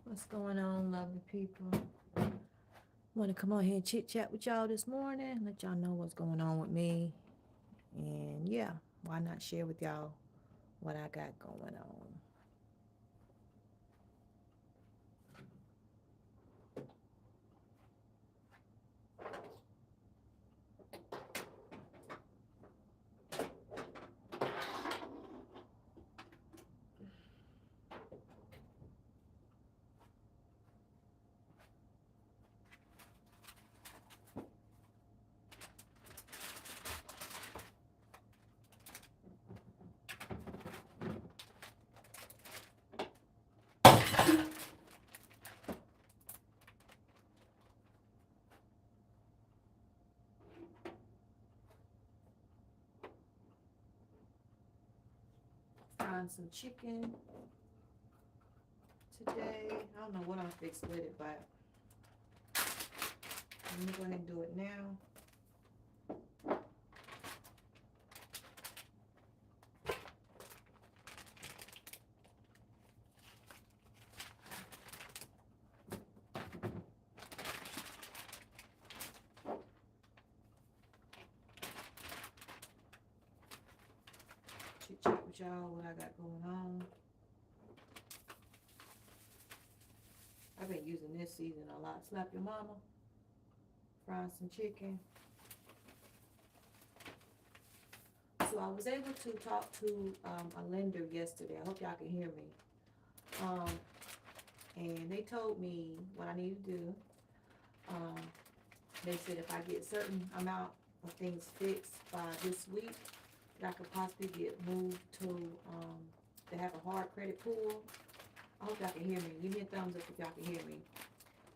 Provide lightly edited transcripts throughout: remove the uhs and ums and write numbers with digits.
What's going on, lovely people? Want to come on here and chit chat with y'all this morning, let y'all know what's going on with me. And yeah, why not share with y'all what I got going on? Frying some chicken today. I don't know what I'm fixing with it, but I'm going to go ahead and do it now. Chit chat with y'all what I got going on. I've been using this season a lot. Slap your mama. Frying some chicken. So I was able to talk to a lender yesterday. I hope y'all can hear me. And they told me what I need to do. They said if I get a certain amount of things fixed by this week, that I could possibly get moved to have a hard credit pool. I hope y'all can hear me. Give me a thumbs up if y'all can hear me.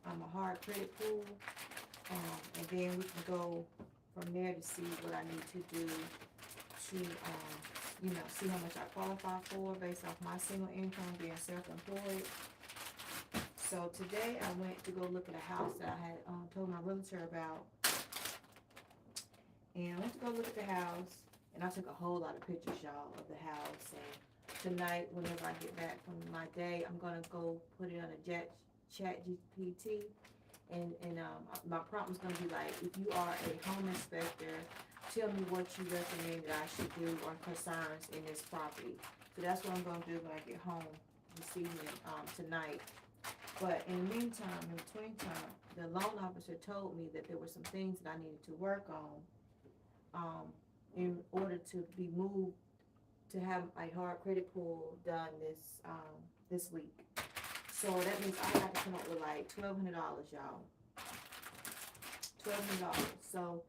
A hard credit pool. And then we can go from there to see what I need to do to, see how much I qualify for based off my single income being self-employed. So today I went to go look at a house that I had told my realtor about. And I went to go look at the house, and I took a whole lot of pictures, y'all, of the house. And tonight, whenever I get back from my day, I'm going to go put it on a chat GPT. And my prompt is going to be like, if you are a home inspector, tell me what you recommend that I should do or concerns in this property. So that's what I'm going to do when I get home this evening, tonight. But in the meantime, in between time, the loan officer told me that there were some things that I needed to work on in order to be moved to have a hard credit pull done this week. So that means I have to come up with like $1,200, y'all. $1,200. So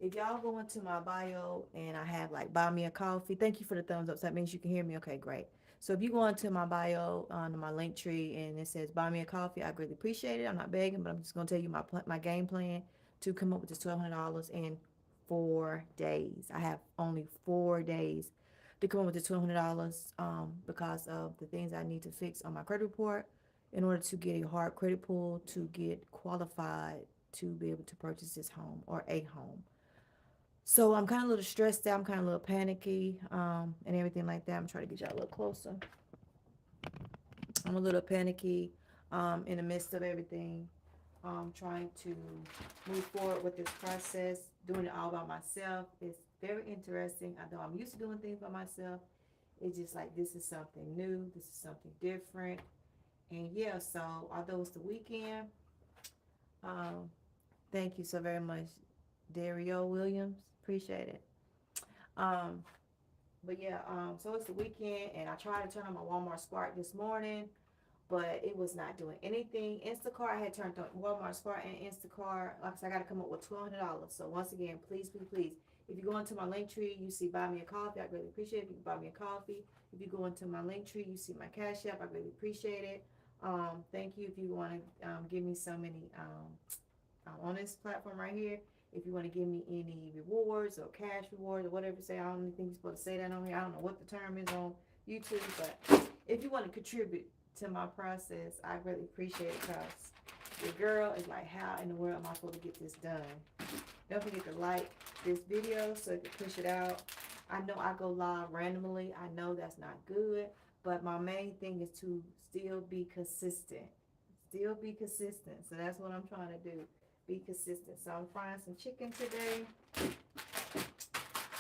if y'all go into my bio and I have like buy me a coffee, thank you for the thumbs up. So that means you can hear me. Okay, great. So if you go into my bio on my link tree and it says buy me a coffee, I greatly appreciate it. I'm not begging, but I'm just gonna tell you my game plan to come up with this $1,200 in 4 days. I have only 4 days to come up with this $1,200 because of the things I need to fix on my credit report in order to get a hard credit pull to get qualified to be able to purchase this home or a home. So I'm kind of a little stressed out. I'm kind of a little panicky, and everything like that. I'm trying to get y'all a little closer. I'm a little panicky, in the midst of everything. Trying to move forward with this process, doing it all by myself. It's very interesting. I know I'm used to doing things by myself. It's just like this is something new. This is something different. And yeah, so although it's the weekend, um, thank you so very much, Dario Williams. Appreciate it. Um, but yeah, so it's the weekend, and I tried to turn on my Walmart Spark this morning, but it was not doing anything. Instacart, I had turned on Walmart Spark and Instacart. Like I said, I got to come up with $1,200. So once again, please, please, please, if you go into my link tree, you see buy me a coffee. I really appreciate it. If you can buy me a coffee. If you go into my link tree, you see my Cash App. I really appreciate it. Thank you. If you want to give me so many on this platform right here. If you want to give me any rewards or cash rewards or whatever you say, I don't even think you're supposed to say that on here. I don't know what the term is on YouTube, but if you want to contribute to my process, I really appreciate it, because your girl is like, how in the world am I supposed to get this done? Don't forget to like this video so you can push it out. I know I go live randomly. I know that's not good, but my main thing is to still be consistent. Still be consistent. So that's what I'm trying to do. Be consistent. So I'm frying some chicken today.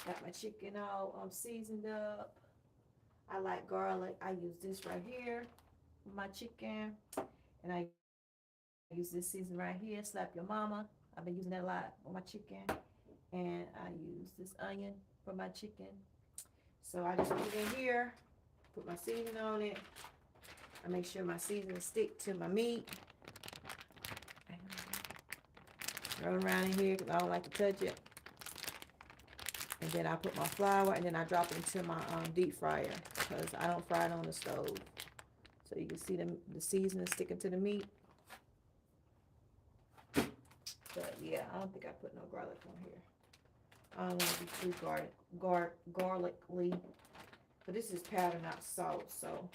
Got my chicken all seasoned up. I like garlic. I use this right here for my chicken. And I use this season right here. Slap your mama. I've been using that a lot on my chicken. And I use this onion for my chicken. So I just put it in here. Put my seasoning on it. I make sure my seasoning stick to my meat. Throw it around in here because I don't like to touch it. And then I put my flour, and then I drop it into my deep fryer because I don't fry it on the stove. So you can see the seasoning sticking to the meat. But yeah, I don't think I put no garlic on here. I don't want to be too garlicly. But this is powder, not salt. So,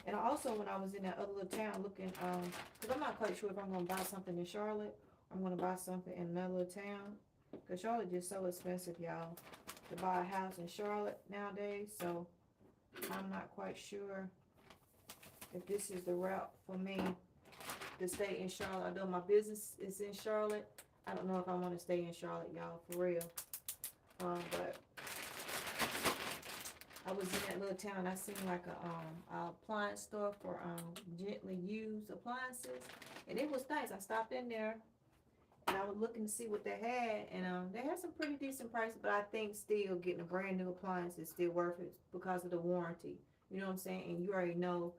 and also when I was in that other little town looking, because I'm not quite sure if I'm going to buy something in Charlotte, or I'm going to buy something in another little town. Because Charlotte just so expensive, y'all, to buy a house in Charlotte nowadays. So I'm not quite sure if this is the route for me to stay in Charlotte. Although my business is in Charlotte, I don't know if I want to stay in Charlotte, y'all, for real. But I was in that little town. I seen like a appliance store for gently used appliances, and it was nice. I stopped in there, and I was looking to see what they had, and they had some pretty decent prices. But I think still getting a brand new appliance is still worth it because of the warranty. You know what I'm saying? And you already know,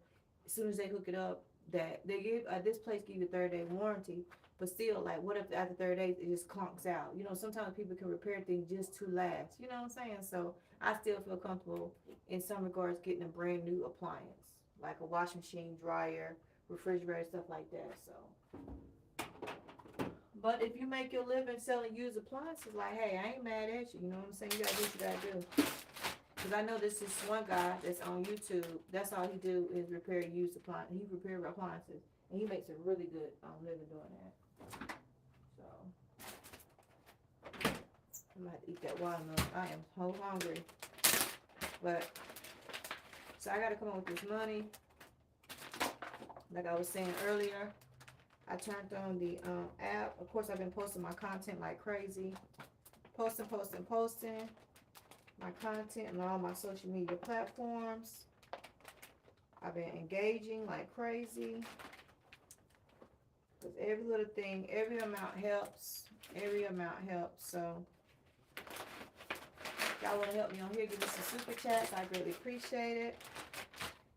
as soon as they hook it up, that they give this place give you a 30-day warranty. But still, like, what if after 30 days it just clunks out? You know, sometimes people can repair things just to last. You know what I'm saying? So I still feel comfortable in some regards getting a brand new appliance, like a washing machine, dryer, refrigerator, stuff like that. So, but if you make your living selling used appliances, like, hey, I ain't mad at you. You know what I'm saying? You gotta do what you gotta do. Because I know this is one guy that's on YouTube. That's all he do is repair used appliances. He repair appliances, and he makes a really good living doing that. So I'm gonna have to eat that watermelon. I am so hungry. But so I gotta come up with this money. Like I was saying earlier, I turned on the app. Of course, I've been posting my content like crazy. Posting my content on all my social media platforms. I've been engaging like crazy. Because every little thing, every amount helps. Every amount helps. So, if y'all want to help me on here, give me some super chats. I greatly appreciate it.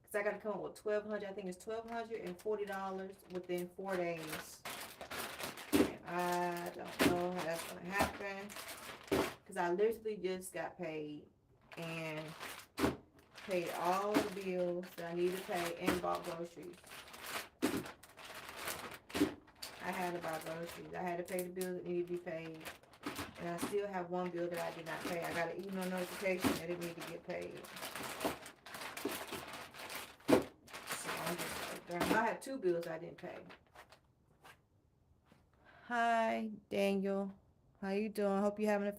Because I got to come up with $1,200. I think it's $1,240 within 4 days. And I don't know how that's going to happen. Because I literally just got paid. And paid all the bills that I need to pay and bought groceries. I had to buy groceries. I had to pay the bills that needed to be paid. And I still have one bill that I did not pay. I got an email notification that it needed to get paid. So I'm just like, I have 2 bills I didn't pay. Hi, Daniel. How you doing? Hope you're having a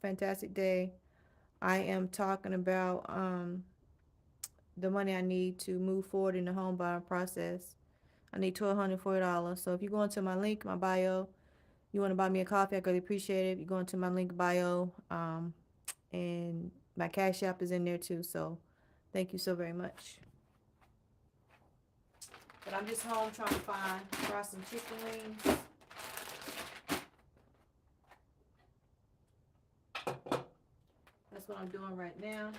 fantastic day. I am talking about the money I need to move forward in the home buying process. I need $1,240. So if you go into my link, my bio, you want to buy me a coffee, I really appreciate it. If you go into my link bio, and my Cash App is in there too. So thank you so very much. But I'm just home trying to fry some chicken wings. That's what I'm doing right now.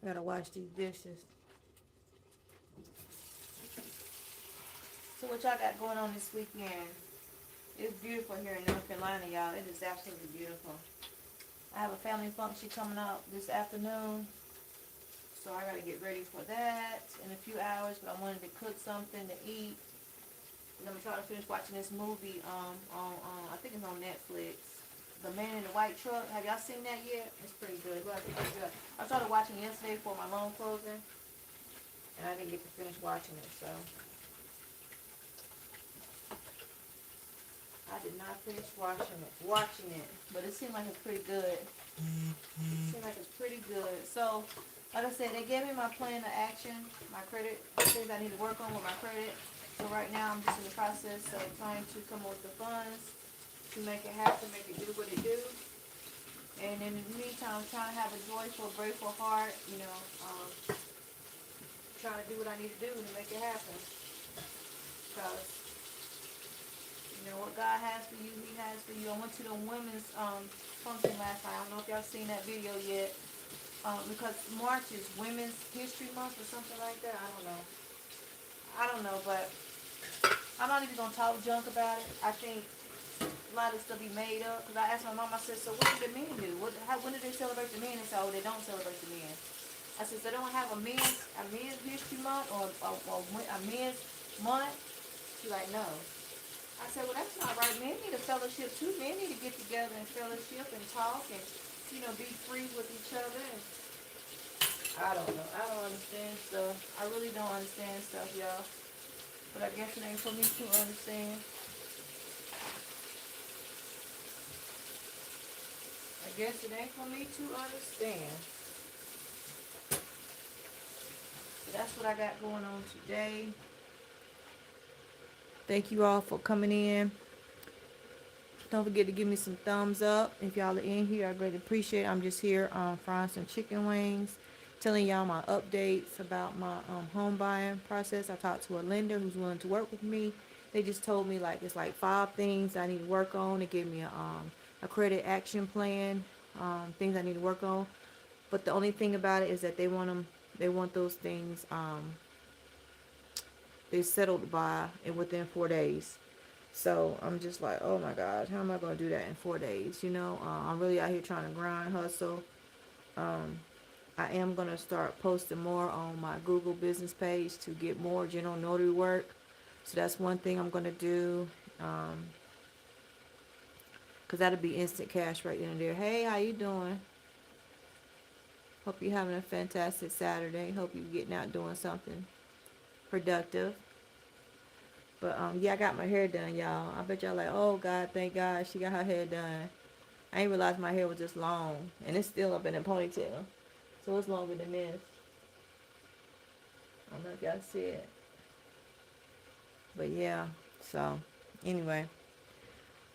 I gotta wash these dishes. So what y'all got going on this weekend? It's beautiful here in North Carolina, y'all. It is absolutely beautiful. I have a family function coming up this afternoon, so I gotta get ready for that in a few hours. But I wanted to cook something to eat, and I'm trying to finish watching this movie. I think it's on Netflix. The Man in the White Truck. Have y'all seen that yet? It's pretty good. Well, I think it's good. I started watching yesterday for my loan closing, and I didn't get to finish watching it, so I did not finish watching it, but it seemed like it's pretty good. It seemed like it's pretty good. So, like I said, they gave me my plan of action, my credit, things I need to work on with my credit. So right now, I'm just in the process of trying to come up with the funds to make it happen, make it do what it do. And in the meantime, I'm trying to have a joyful, grateful heart, trying to do what I need to do to make it happen. Because what God has for you, He has for you. I went to the women's function last night. I don't know if y'all seen that video yet. Because March is Women's History Month or something like that. I don't know, but I'm not even going to talk junk about it. I think a lot of stuff be made up. Because I asked my mom, I said, so what do the men do? When do they celebrate the men? And said, oh, they don't celebrate the men. I said, so they don't have a men's history month or a men's month? She's like, no. I said, well, that's not right. Men need a fellowship too. Men need to get together and fellowship and talk and, be free with each other. And I don't know. I don't understand stuff. I really don't understand stuff, y'all. But I guess it ain't for me to understand. I guess it ain't for me to understand. So that's what I got going on today. Thank you all for coming in. Don't forget to give me some thumbs up if y'all are in here. I greatly appreciate it. I'm just here frying some chicken wings, telling y'all my updates about my home buying process. I talked to a lender who's willing to work with me. They just told me it's like 5 things I need to work on. They gave me a credit action plan, things I need to work on. But the only thing about it is that they want those things they settled by and within 4 days. So I'm just like, oh my gosh, how am I going to do that in 4 days? I'm really out here trying to grind, hustle. I am going to start posting more on my Google business page to get more general notary work. So that's one thing I'm going to do. Because that'll be instant cash right then and there. Hey, how you doing? Hope you're having a fantastic Saturday. Hope you're getting out doing something productive. But yeah, I got my hair done, y'all. I bet y'all like, oh God, thank God she got her hair done. I didn't realize my hair was just long, and it's still up in a ponytail, so it's longer than this. I don't know if y'all see it, but yeah. So anyway,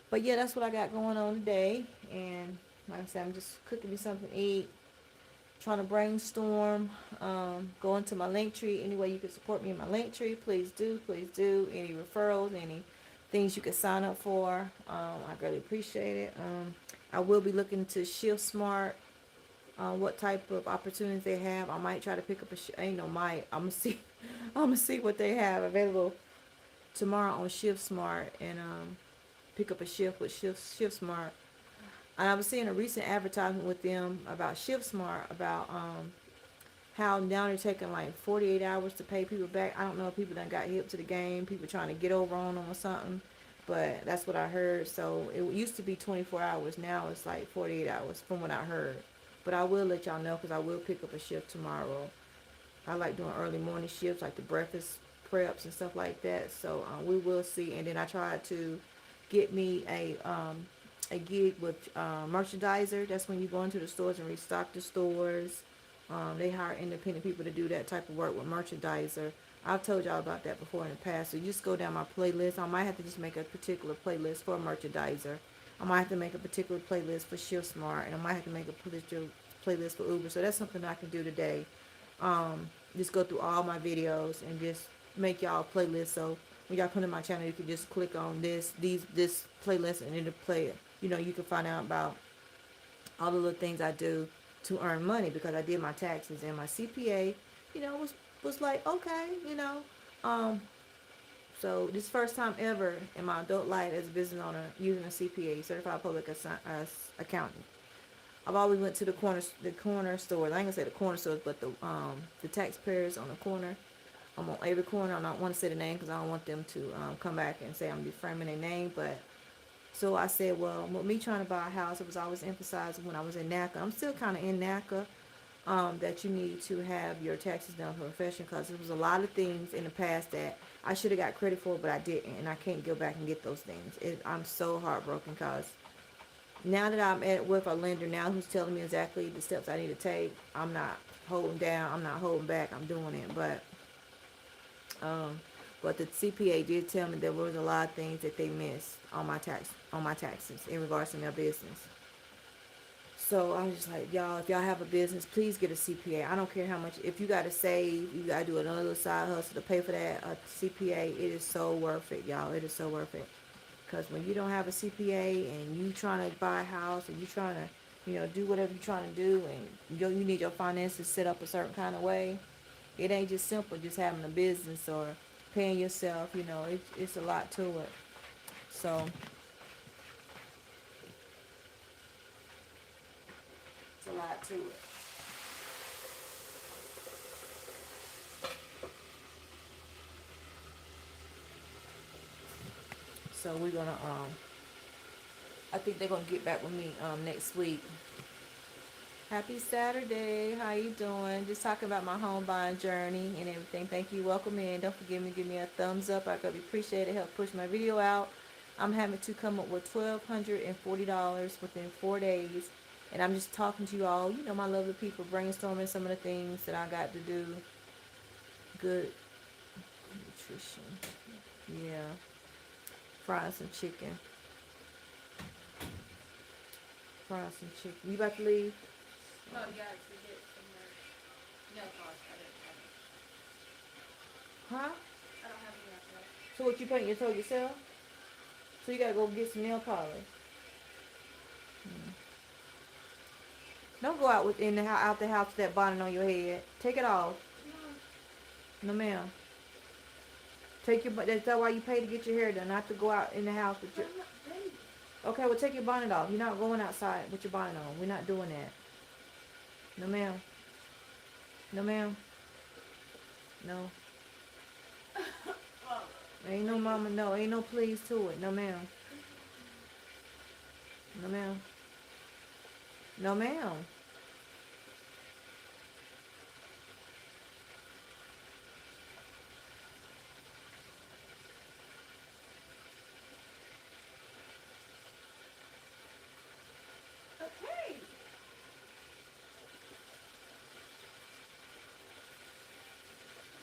but yeah, that's what I got going on today, and like I said, I'm just cooking me something to eat. Trying to brainstorm, go into my link tree. Any way you can support me in my link tree, please do. Any referrals, any things you can sign up for, I greatly appreciate it. I will be looking to Shift Smart, what type of opportunities they have. I might try to pick up I'm gonna see what they have available tomorrow on Shift Smart and pick up a shift with Shift Smart. I was seeing a recent advertisement with them about Shift Smart, about how now they're taking like 48 hours to pay people back. I don't know if people done got hip to the game, people trying to get over on them or something, but that's what I heard. So it used to be 24 hours. Now it's like 48 hours from what I heard. But I will let y'all know because I will pick up a shift tomorrow. I like doing early morning shifts, like the breakfast preps and stuff like that. So we will see. And then I tried to get me a gig with merchandiser. That's when you go into the stores and restock the stores. They hire independent people to do that type of work with merchandiser. I've told y'all about that before in the past. So you just go down my playlist. I might have to just make a particular playlist for a merchandiser. I might have to make a particular playlist for Shift Smart, and I might have to make a particular playlist for Uber. So that's something I can do today. Just go through all my videos and just make y'all a playlist. So when y'all come to my channel, you can just click on this playlist and it'll play it. You know, you can find out about all the little things I do to earn money because I did my taxes and my CPA, you know, was like, okay, you know. So this first time ever in my adult life as a business owner using a CPA, certified public accountant. I've always went to the corner stores. I ain't gonna say the corner stores, but the taxpayers on the corner. I'm on every corner. I don't want to say the name because I don't want them to come back and say I'm defaming their name. But so I said, well, with me trying to buy a house, it was always emphasized when I was in NACA. I'm still kind of in NACA. That you need to have your taxes done for a profession because there was a lot of things in the past that I should have got credit for, but I didn't, and I can't go back and get those things. I'm so heartbroken because now that I'm with a lender now who's telling me exactly the steps I need to take, I'm not holding down, I'm not holding back, I'm doing it. But the CPA did tell me there was a lot of things that they missed on my taxes in regards to their business. So I was just like, y'all, if y'all have a business, please get a CPA. I don't care how much. If you got to save, you got to do another little side hustle to pay for that CPA. It is so worth it, y'all. It is so worth it. Because when you don't have a CPA and you trying to buy a house and you trying to, do whatever you're trying to do and you need your finances set up a certain kind of way, it ain't just simple just having a business or paying yourself. It's a lot to it. So it's a lot to it. So we're gonna I think they're gonna get back with me next week. Happy Saturday. How you doing? Just talking about my home buying journey and everything. Thank you. Welcome in. Don't forget to give me a thumbs up. I could appreciate it. Help push my video out. I'm having to come up with $1,240 within 4 days. And I'm just talking to you all, my lovely people, brainstorming some of the things that I got to do. Good nutrition. Yeah. Frying some chicken. You about to leave? Oh, yeah, to get some nail polish. Huh? I don't have any nail polish. So what, you paint your toe yourself? So you gotta go get some nail polish. Don't go out out the house with that bonnet on your head. Take it off. No, ma'am. That's why you pay to get your hair done, not to go out in the house with your. I'm not ready. Okay, well take your bonnet off. You're not going outside with your bonnet on. We're not doing that. No, ma'am. No, ma'am. No. Ain't no mama. No, ain't no please to it. No, ma'am. No, ma'am. No, ma'am. Okay.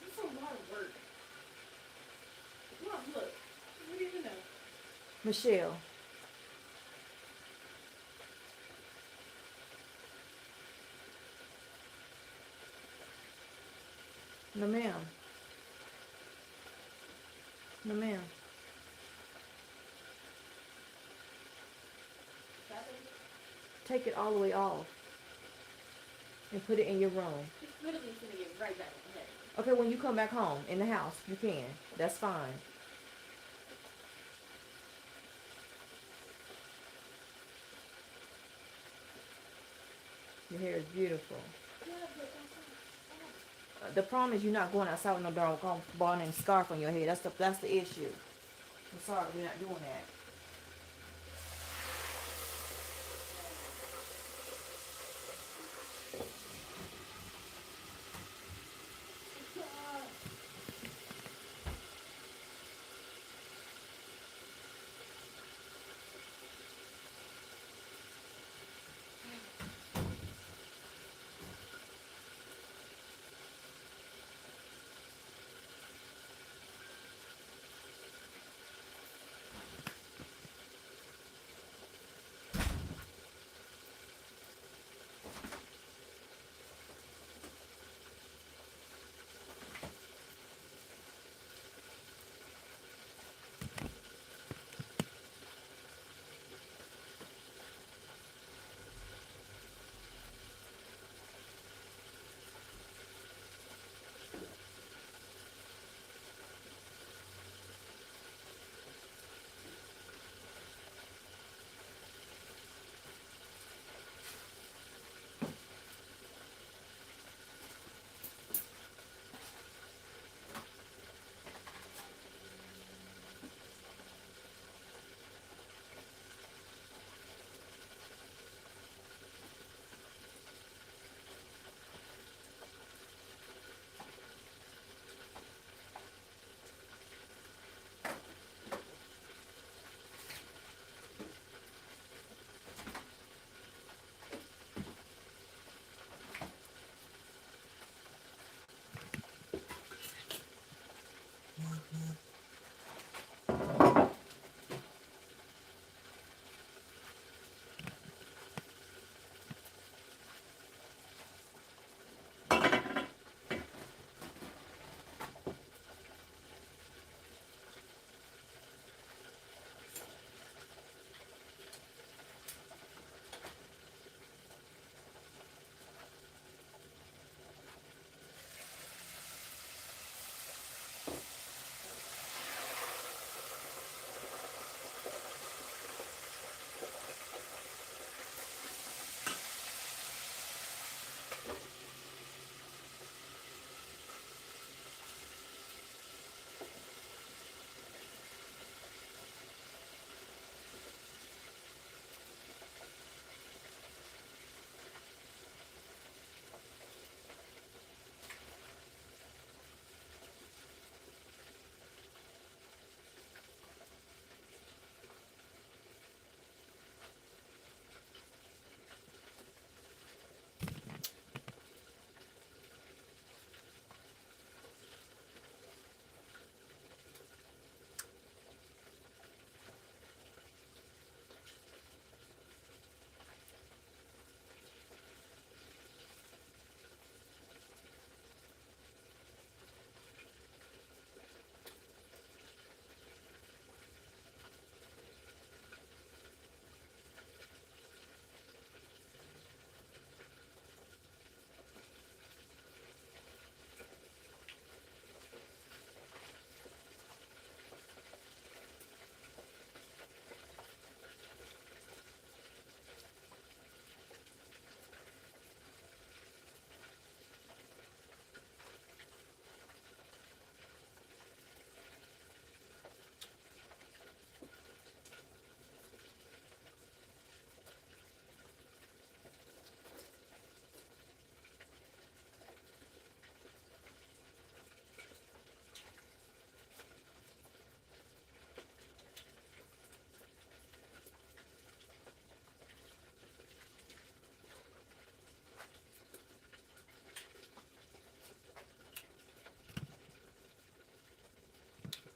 It's a lot of work. Mom, look. What do you know? Michelle. No, ma'am. No, ma'am. Take it all the way off and put it in your room. It's literally going to get right back in the head. Okay, when you come back home in the house, you can. That's fine. Your hair is beautiful. Yeah, but The problem is you're not going outside with no darn bonnet and scarf on your head. That's the issue. I'm sorry, we're not doing that.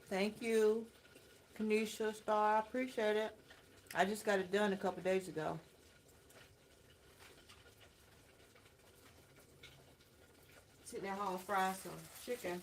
Thank you, Kanisha Star. I appreciate it. I just got it done a couple days ago. Sitting at home frying some chicken.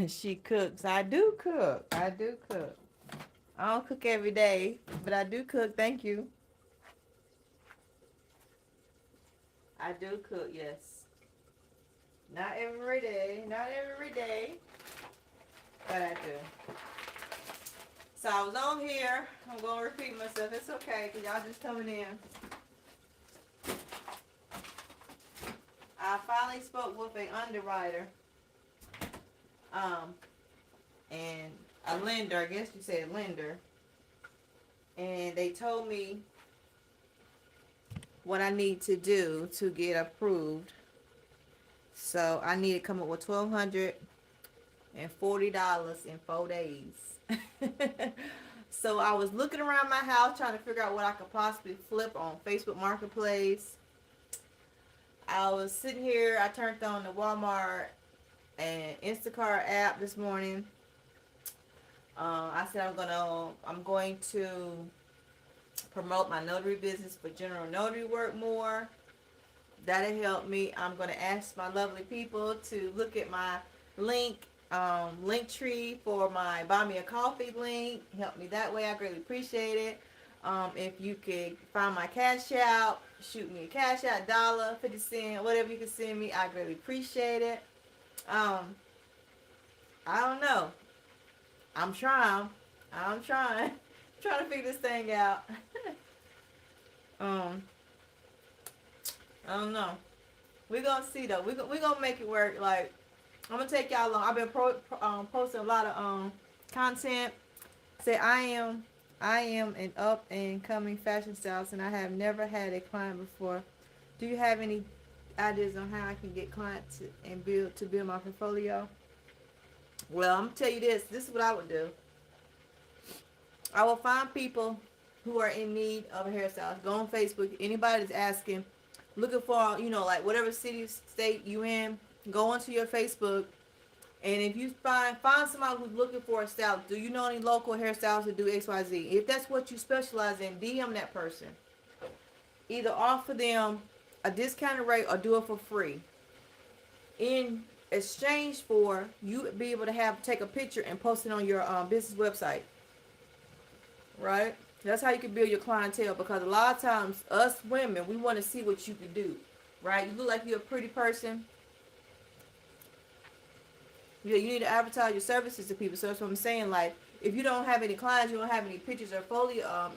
She cooks. I do cook. I do cook. I don't cook every day, but I do cook. Thank you. I do cook, yes. Not every day. Not every day. But I do. So I was on here. I'm going to repeat myself. It's okay because y'all just coming in. I finally spoke with an underwriter. And a lender, I guess you said lender. And they told me what I need to do to get approved. So I need to come up with $1,240 in 4 days. So I was looking around my house trying to figure out what I could possibly flip on Facebook Marketplace. I was sitting here, I turned on the Walmart and Instacart app this morning. I said I'm going to promote my notary business for general notary work more. That'll help me. I'm going to ask my lovely people to look at my link tree for my Buy Me a Coffee link. Help me that way. I greatly appreciate it. If you could find my cash out, shoot me a cash out, $1, 50 cents, whatever you can send me, I greatly appreciate it. I don't know. I'm trying. I'm trying to figure this thing out. I don't know. We're gonna see though. We're gonna make it work. Like, I'm gonna take y'all along. I've been posting a lot of content. Say I am an up and coming fashion stylist, and I have never had a client before. Do you have any ideas on how I can get clients and build my portfolio? Well, I'm gonna tell you this. This is what I would do. I will find people who are in need of a hairstylist. Go on Facebook. Anybody that's asking, looking for, like whatever city, state you in, go onto your Facebook. And if you find somebody who's looking for a stylist, do you know any local hairstylists that do XYZ? If that's what you specialize in, DM that person. Either offer them a discounted rate or do it for free. In exchange for you be able to take a picture and post it on your business website. Right? That's how you can build your clientele, because a lot of times us women, we want to see what you can do. Right? You look like you're a pretty person. You need to advertise your services to people. So that's what I'm saying. Like, if you don't have any clients, you don't have any pictures or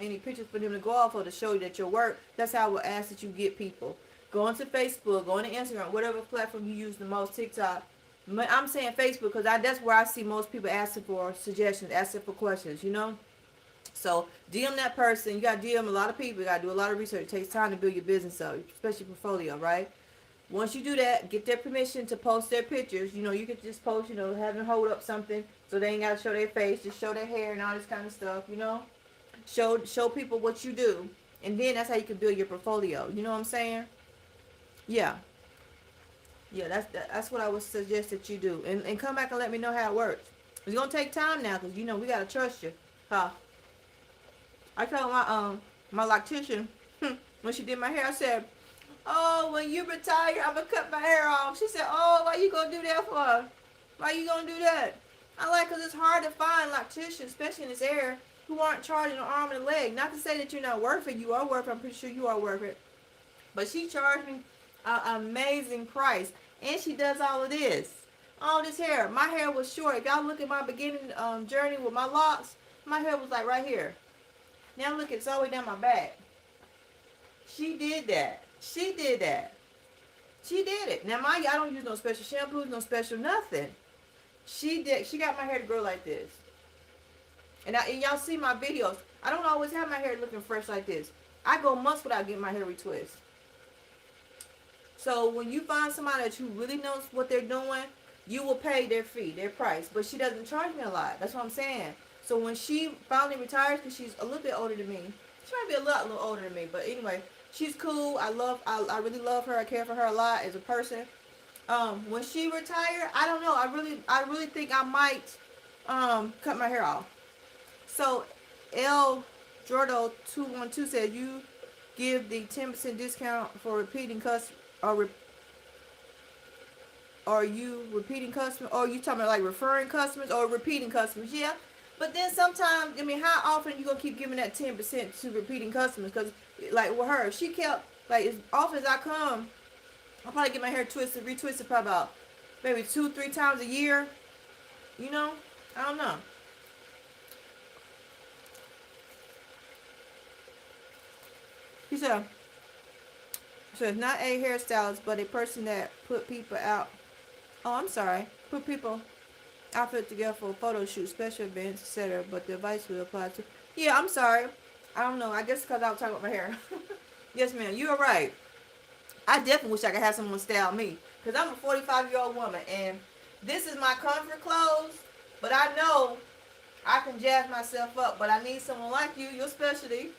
any pictures for them to go off of to show you that your work, that's how we'll ask that you get people. Go onto Facebook, go onto Instagram, whatever platform you use the most, TikTok. I'm saying Facebook because that's where I see most people asking for suggestions, asking for questions, So DM that person. You got to DM a lot of people. You got to do a lot of research. It takes time to build your business up, especially portfolio, right? Once you do that, get their permission to post their pictures. You could just post, have them hold up something so they ain't got to show their face, just show their hair and all this kind of stuff, Show people what you do. And then that's how you can build your portfolio. You know what I'm saying? Yeah. Yeah, that's what I would suggest that you do. And come back and let me know how it works. It's going to take time now because, we got to trust you. Huh? I told my loctician when she did my hair, I said, oh, when you retire, I'm going to cut my hair off. She said, oh, why you going to do that for? Why you going to do that? Because it's hard to find locticians, especially in this area, who aren't charging an arm and a leg. Not to say that you're not worth it. You are worth it. I'm pretty sure you are worth it. But she charged me an amazing price. And she does all of this. All this hair. My hair was short. If y'all look at my beginning journey with my locks, my hair was like right here. Now look, it's all the way down my back. She did that. She did that. She did it. Now mind you, I don't use no special shampoos, no special nothing. She got my hair to grow like this. And y'all see my videos. I don't always have my hair looking fresh like this. I go months without getting my hair retwist. So when you find somebody that who really knows what they're doing, you will pay their fee, their price. But she doesn't charge me a lot. That's what I'm saying. So when she finally retires, because she's a little bit older than me. She might be a little older than me. But anyway, she's cool. I really love her. I care for her a lot as a person. When she retire, I don't know. I really think I might cut my hair off. So L Jordo 212 said you give the 10% discount for repeating are you repeating customers? Or you talking about like referring customers or repeating customers? Yeah. But then sometimes, I mean, how often you gonna keep giving that 10% to repeating customers? Because like with her, she kept, like, as often as I come, I'll probably get my hair twisted, retwisted probably about maybe 2-3 times a year. You know? I don't know. He said, so it's not a hairstylist, but a person that put people out. Oh, I'm sorry. Put people outfit together for a photo shoot, special events, etc. But the advice will apply to. Yeah, I'm sorry. I don't know. I guess because I was talking about my hair. Yes, ma'am. You are right. I definitely wish I could have someone style me. Because I'm a 45-year-old woman. And this is my comfort clothes. But I know I can jazz myself up. But I need someone like you, your specialty.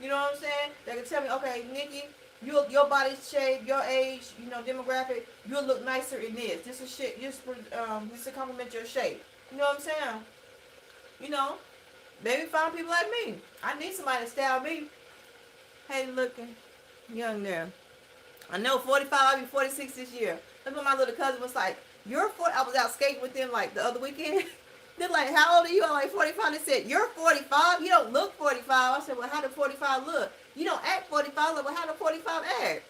You know what I'm saying? That can tell me, okay, Nikki, your body's shape, your age, you know, demographic, you'll look nicer in this. This is shit. This to complement your shape. You know what I'm saying? You know, maybe find people like me. I need somebody to style me. Hey, looking young there. I know 45. I'll be 46 this year. That's what my little cousin was like. You're 40. I was out skating with them like the other weekend. They're like, how old are you? I'm like 45. They said, you're 45. You don't look 45. I said, well, how does 45 look? You don't act 45. Like, well, how does 45 act?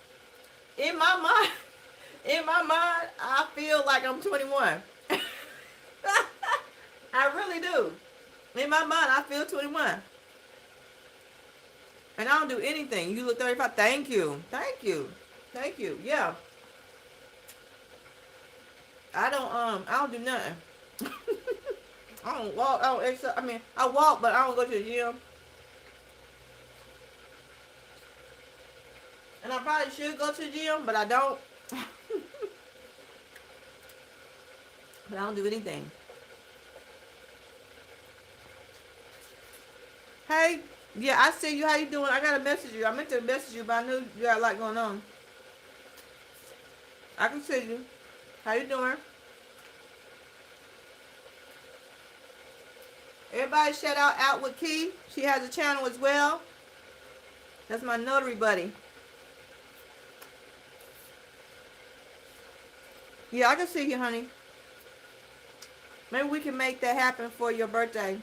In my mind, I feel like I'm 21. I really do. In my mind, I feel 21. And I don't do anything. You look 35. Thank you. Thank you. Thank you. Yeah. I don't do nothing. I don't walk. I don't exercise. I mean, I walk, but I don't go to the gym. And I probably should go to the gym, but I don't. But I don't do anything. Hey, yeah, I see you. How you doing? I gotta message you. I meant to message you, but I knew you got a lot going on. I can see you. How you doing? Everybody shout out with Key. She has a channel as well. That's my notary buddy. Yeah, I can see you, honey. Maybe we can make that happen for your birthday.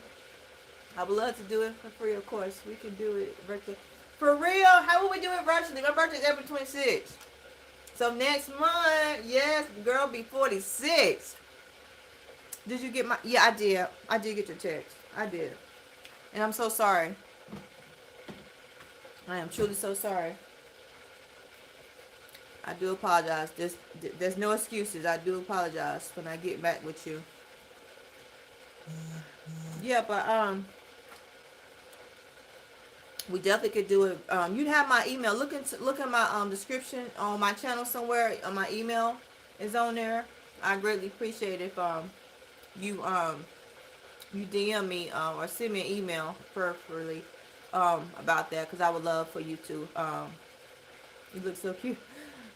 I would love to do it for free, of course. We can do it virtually. For real? How would we do it virtually? My birthday is April 26th. So next month, yes, girl, be 46. Did you get my... Yeah, I did. I did get your text. I did. And I'm so sorry. I am truly so sorry. I do apologize. There's no excuses. I do apologize when I get back with you. Yeah, but we definitely could do it. You'd have my email. Look at my description on my channel somewhere. My email is on there. I greatly appreciate if you you DM me or send me an email preferably about that, because I would love for you to. You look so cute.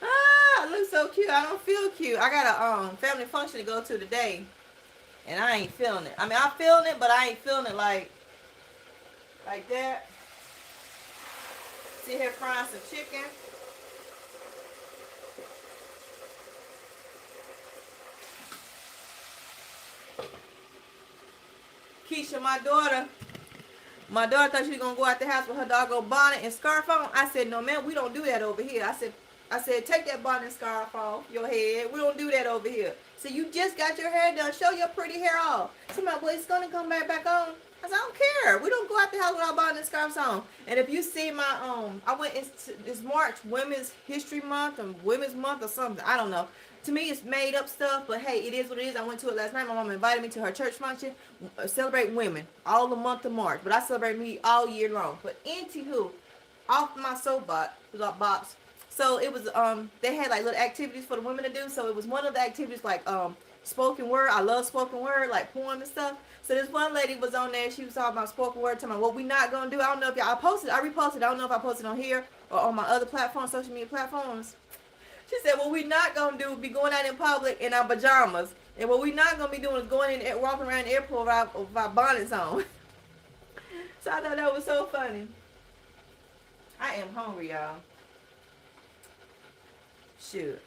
I look so cute. I don't feel cute. I got a family function to go to today, and I ain't feeling it. I mean, I'm feeling it, but I ain't feeling it like that. Sit here frying some chicken. Keisha, my daughter thought she was gonna go out the house with her doggone bonnet and scarf on. I said, no, man, we don't do that over here. I said, take that bonnet and scarf off your head. We don't do that over here. So you just got your hair done. Show your pretty hair off. Somebody, well, it's gonna come back on. I said, I don't care. We don't go out the house with our bonnet and scarves on. And if you see my I went into this March Women's History Month or Women's Month or something. I don't know. To me, it's made up stuff, but hey, it is what it is. I went to it last night. My mom invited me to her church function, celebrate women all the month of March. But I celebrate me all year long. But anywho, off my soapbox. So it was they had like little activities for the women to do. So it was one of the activities like spoken word. I love spoken word, like poem and stuff. So this one lady was on there. She was talking about spoken word, talking about what we not gonna do. I don't know if y'all. I reposted. I don't know if I posted on here or on my other platforms, social media platforms. She said, what we not gonna do be going out in public in our pajamas, and what we not gonna be doing is going in and walking around the airport with our bonnets on. So I thought that was so funny. I am hungry, y'all. Shoot.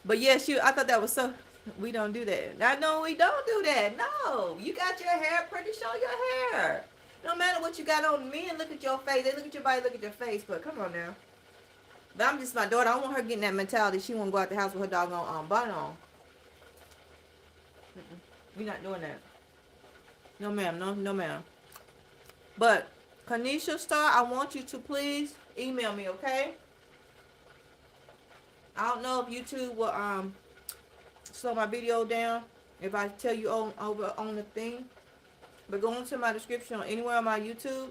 But yeah, shoot, I thought that was so We don't do that. I know we don't do that. No. You got your hair pretty, show your hair. No matter what you got on, men look at your face. They look at your body, look at your face. But come on now. But I'm just my daughter. I don't want her getting that mentality. She won't go out the house with her doggone bun on. We're not doing that. No ma'am. No ma'am. But Kanisha Star, I want you to please email me, okay? I don't know if YouTube will slow my video down if I tell you over on the thing. But go into my description or anywhere on my YouTube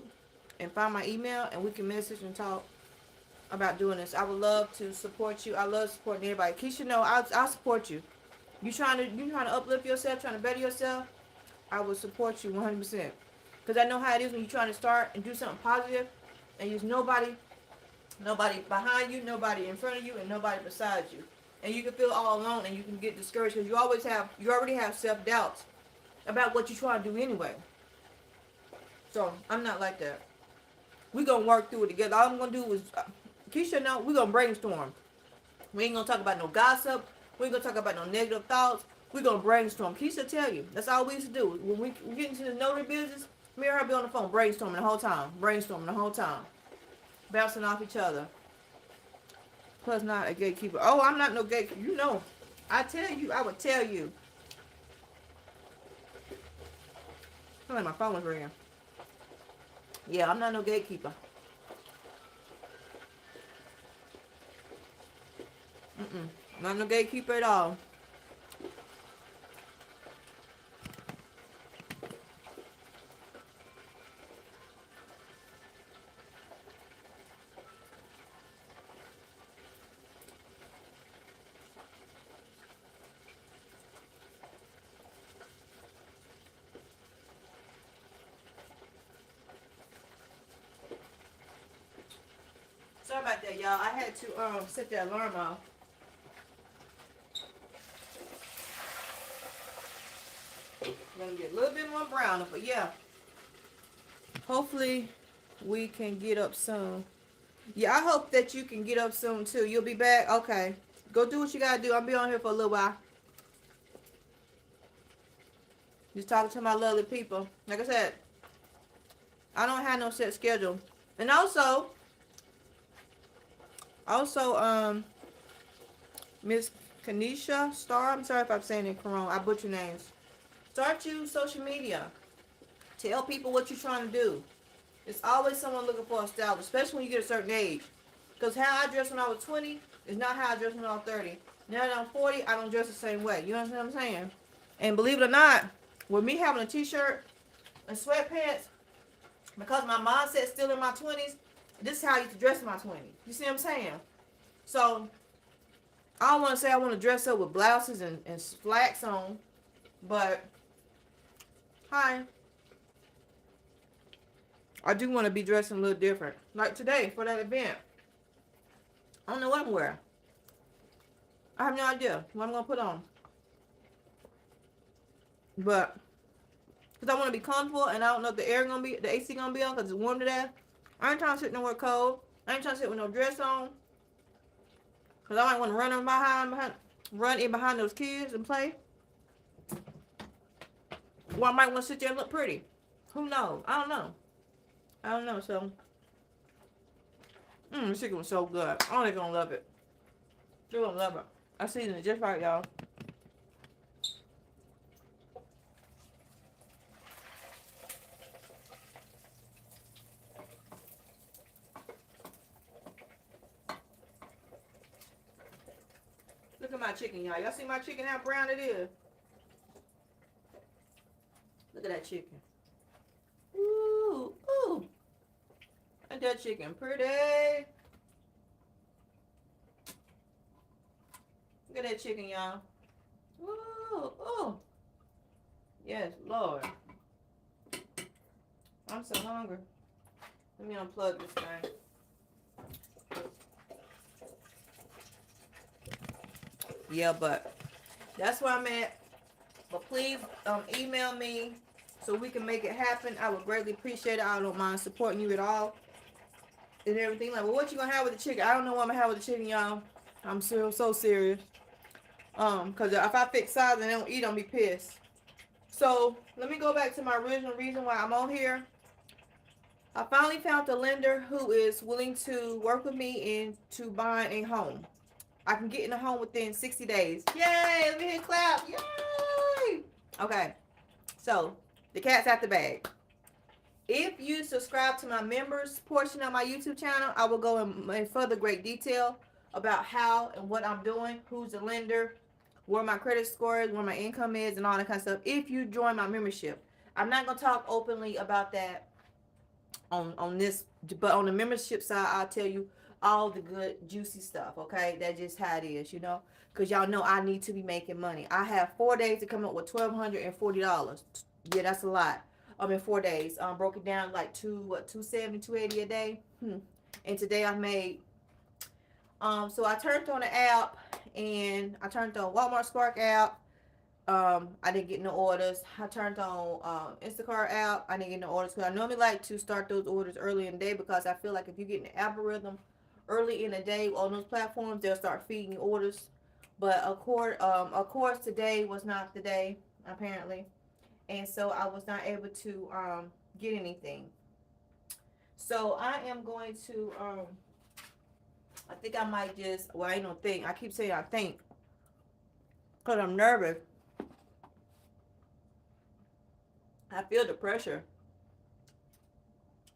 and find my email, and we can message and talk about doing this. I would love to support you. I love supporting everybody. Keisha, no, I'll support you. You trying to uplift yourself, trying to better yourself, I will support you 100%. Because I know how it is when you're trying to start and do something positive, and there's nobody behind you, nobody in front of you, and nobody beside you. And you can feel all alone, and you can get discouraged because you already have self-doubts about what you're trying to do anyway. So I'm not like that. We're going to work through it together. All I'm going to do is, Keisha, no, we're going to brainstorm. We ain't going to talk about no gossip. We ain't going to talk about no negative thoughts. We're going to brainstorm. Keisha tell you, that's all we used to do. When we get into the notary business, me and her be on the phone brainstorming the whole time. Bouncing off each other. Plus not a gatekeeper. Oh, I'm not no gatekeeper. You know, I would tell you. I feel like my phone was ringing. Yeah, I'm not no gatekeeper. Not no gatekeeper at all. Sorry about that, y'all. I had to set that alarm off. Gonna get a little bit more brown, but yeah. Hopefully we can get up soon. Yeah, I hope that you can get up soon too. You'll be back? Okay. Go do what you gotta do. I'll be on here for a little while. Just talking to my lovely people. Like I said, I don't have no set schedule. And also, Miss Kanisha Star, I'm sorry if I'm saying it wrong. I butcher names. Start use social media. Tell people what you're trying to do. It's always someone looking for a style, especially when you get a certain age. Because how I dressed when I was 20 is not how I dressed when I was 30. Now that I'm 40, I don't dress the same way. You understand what I'm saying? And believe it or not, with me having a t-shirt and sweatpants, because my mindset's still in my 20s, this is how I used to dress in my 20s. You see what I'm saying? So, I don't want to say I want to dress up with blouses and slacks on, but, hi. I do want to be dressing a little different. Like today, for that event. I don't know what I'm wearing. I have no idea what I'm going to put on. But, because I want to be comfortable, and I don't know if the AC going to be on, because it's warm to death. I ain't trying to sit nowhere cold. I ain't trying to sit with no dress on. Because I might want to run in behind those kids and play. Or I might want to sit there and look pretty. Who knows? I don't know, so. This chicken was so good. I'm only gonna love it. You're gonna love it. I seasoned it just right, y'all. Look at my chicken, y'all. Y'all see my chicken, how brown it is? Look at that chicken. Ooh, ooh. Ain't that chicken pretty? Look at that chicken, y'all. Ooh, ooh. Yes, Lord. I'm so hungry. Let me unplug this thing. Yeah, but that's where I'm at. But please email me so we can make it happen. I would greatly appreciate it. I don't mind supporting you at all. And everything. Like, well, what you gonna have with the chicken? I don't know what I'm gonna have with the chicken, y'all. I'm so serious. Cause if I fix size and they don't eat, I'll be pissed. So let me go back to my original reason why I'm on here. I finally found a lender who is willing to work with me into buying a home. I can get in a home within 60 days. Yay! Let me hit clap. Yay! Okay. So the cat's out the bag. If you subscribe to my members portion of my YouTube channel, I will go in further great detail about how and what I'm doing, who's the lender, where my credit score is, where my income is, and all that kind of stuff. If you join my membership, I'm not gonna talk openly about that on this, but on the membership side, I'll tell you all the good juicy stuff. Okay, that's just how it is, you know, because y'all know I need to be making money. I have 4 days to come up with $1,240. Yeah, that's a lot. In 4 days, broke it down like 270, 280 a day. And today I made. So I turned on the app, and I turned on Walmart Spark app. I didn't get no orders. I turned on Instacart app. I didn't get no orders because I normally like to start those orders early in the day, because I feel like if you get in the algorithm early in the day on those platforms, they'll start feeding you orders. But of course, today was not the day, apparently, and so I was not able to get anything. So I am going to I think I might just, well, I don't think, I keep saying I think, because I'm nervous. I feel the pressure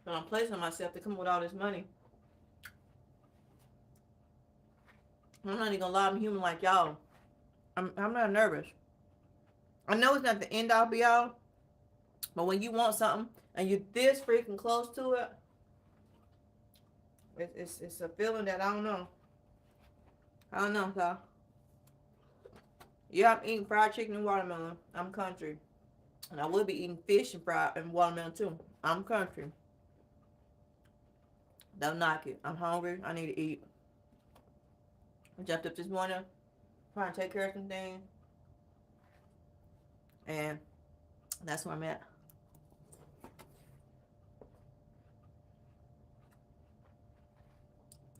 that I'm placing on myself to come up with all this money. I'm not even gonna lie, I'm human like y'all. I'm not nervous. I know it's not the end all be all, but when you want something and you're this freaking close to it, it's a feeling that I don't know. So yeah, I'm eating fried chicken and watermelon. I'm country. And I will be eating fish and fried and watermelon too. I'm country. Don't knock it. I'm hungry. I need to eat. I jumped up this morning, trying to take care of some things. And that's where I'm at.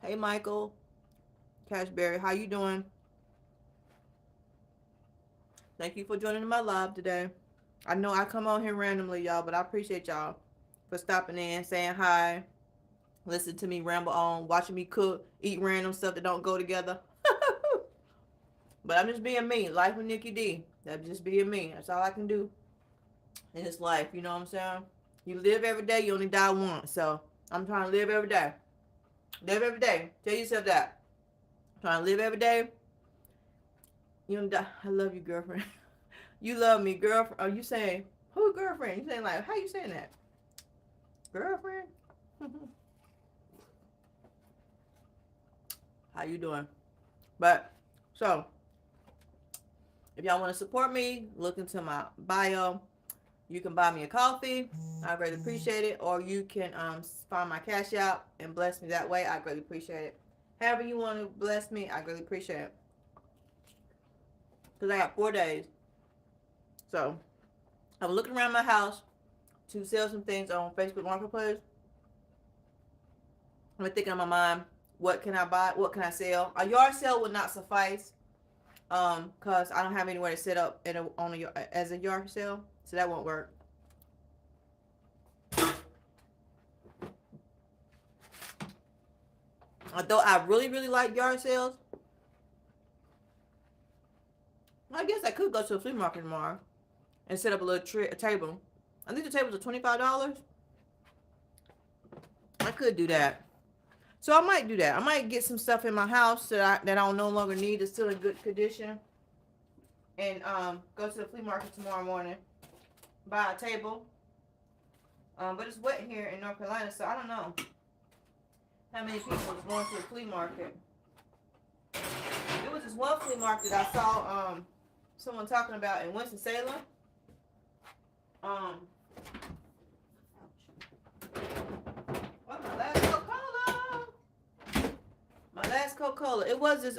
Hey, Michael Cashberry, how you doing? Thank you for joining my live today. I know I come on here randomly, y'all, but I appreciate y'all for stopping in, saying hi, listen to me ramble on, watching me cook, eat random stuff that don't go together. But I'm just being me. Life with Nikki D. That's just being me. That's all I can do in this life. You know what I'm saying? You live every day, you only die once. So I'm trying to live every day. Live every day. Tell yourself that. I'm trying to live every day. You don't die. I love you, girlfriend. You love me, girlfriend. Are you saying, who girlfriend? You saying like, how you saying that? Girlfriend? How you doing? But, so, if y'all want to support me, look into my bio. You can buy me a coffee. I greatly appreciate it. Or you can find my cash out and bless me that way. I greatly appreciate it. However you want to bless me, I greatly appreciate it. Because I got 4 days. So, I'm looking around my house to sell some things on Facebook Marketplace. I'm thinking in my mind, what can I buy? What can I sell? A yard sale would not suffice. Because I don't have anywhere to set up as a yard sale. So that won't work. Although I really, really like yard sales, I guess I could go to a flea market tomorrow and set up a little table. I think the tables are $25. I could do that. So I might do that. I might get some stuff in my house that I no longer need. It's still in good condition. And go to the flea market tomorrow morning. Buy a table. But it's wet here in North Carolina, so I don't know how many people is going to the flea market. There was this one flea market I saw someone talking about in Winston-Salem. What's my last Coca-Cola? My last Coca-Cola. It was this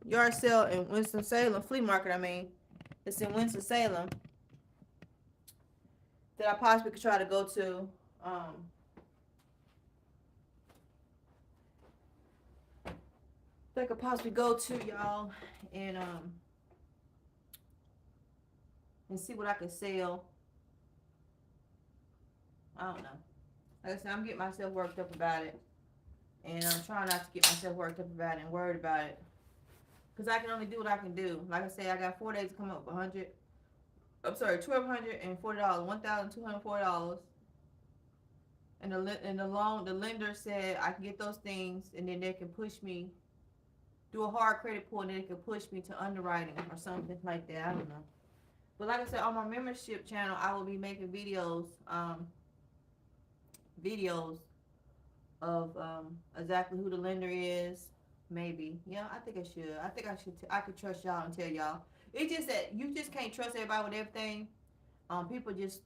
yard sale in Winston-Salem, flea market, I mean. It's in Winston-Salem. That I possibly could try to go to. I that I could possibly go to, y'all, and see what I can sell. I don't know. Like I said, I'm getting myself worked up about it. And I'm trying not to get myself worked up about it and worried about it. Because I can only do what I can do. Like I say, I got 4 days to come up with $1,240, $1,240. And the lender said I can get those things, and then they can push me, do a hard credit pull, and then they can push me to underwriting or something like that. I don't know. But like I said, on my membership channel, I will be making videos of exactly who the lender is. Maybe. Yeah, I think I should. I could trust y'all and tell y'all. It's just that you just can't trust everybody with everything. People just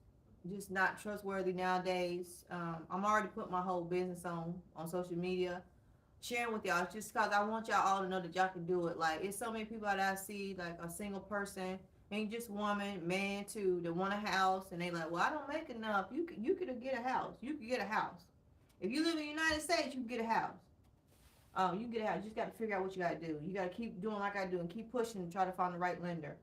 not trustworthy nowadays. I'm already putting my whole business on social media, sharing with y'all just because I want y'all all to know that y'all can do it. Like, it's so many people that I see, like a single person, ain't just woman, man too, that want a house, and they like, well, I don't make enough. You could get a house. You could get a house. If you live in the United States, you can get a house. You can get a house. You just got to figure out what you got to do. You got to keep doing like I do and keep pushing and try to find the right lender.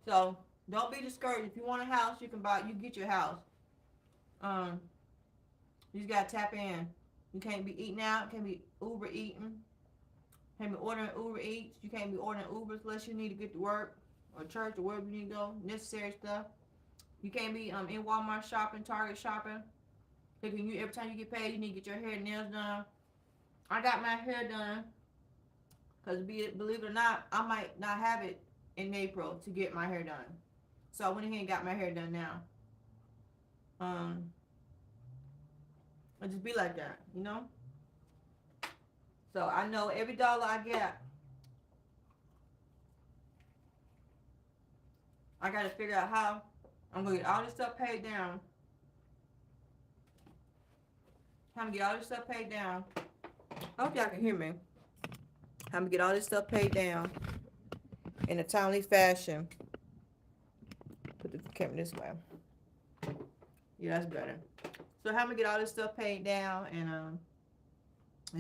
So don't be discouraged. If you want a house, you can get your house. You just gotta tap in. You can't be eating out. Can't be Uber eating. Can't be ordering Uber Eats. You can't be ordering Ubers unless you need to get to work or church or wherever you need to go. Necessary stuff. You can't be in Walmart shopping, Target shopping. Thinking every time you get paid, you need to get your hair and nails done. I got my hair done because believe it or not, I might not have it in April to get my hair done. So I went ahead and got my hair done now. It just be like that, you know? So I know every dollar I get, I got to figure out how I'm going to get all this stuff paid down. How I'm going to get all this stuff paid down. I hope y'all can hear me. How I'm going to get all this stuff paid down in a timely fashion. Put the camera this way. Yeah, that's better. So how I'm going to get all this stuff paid down and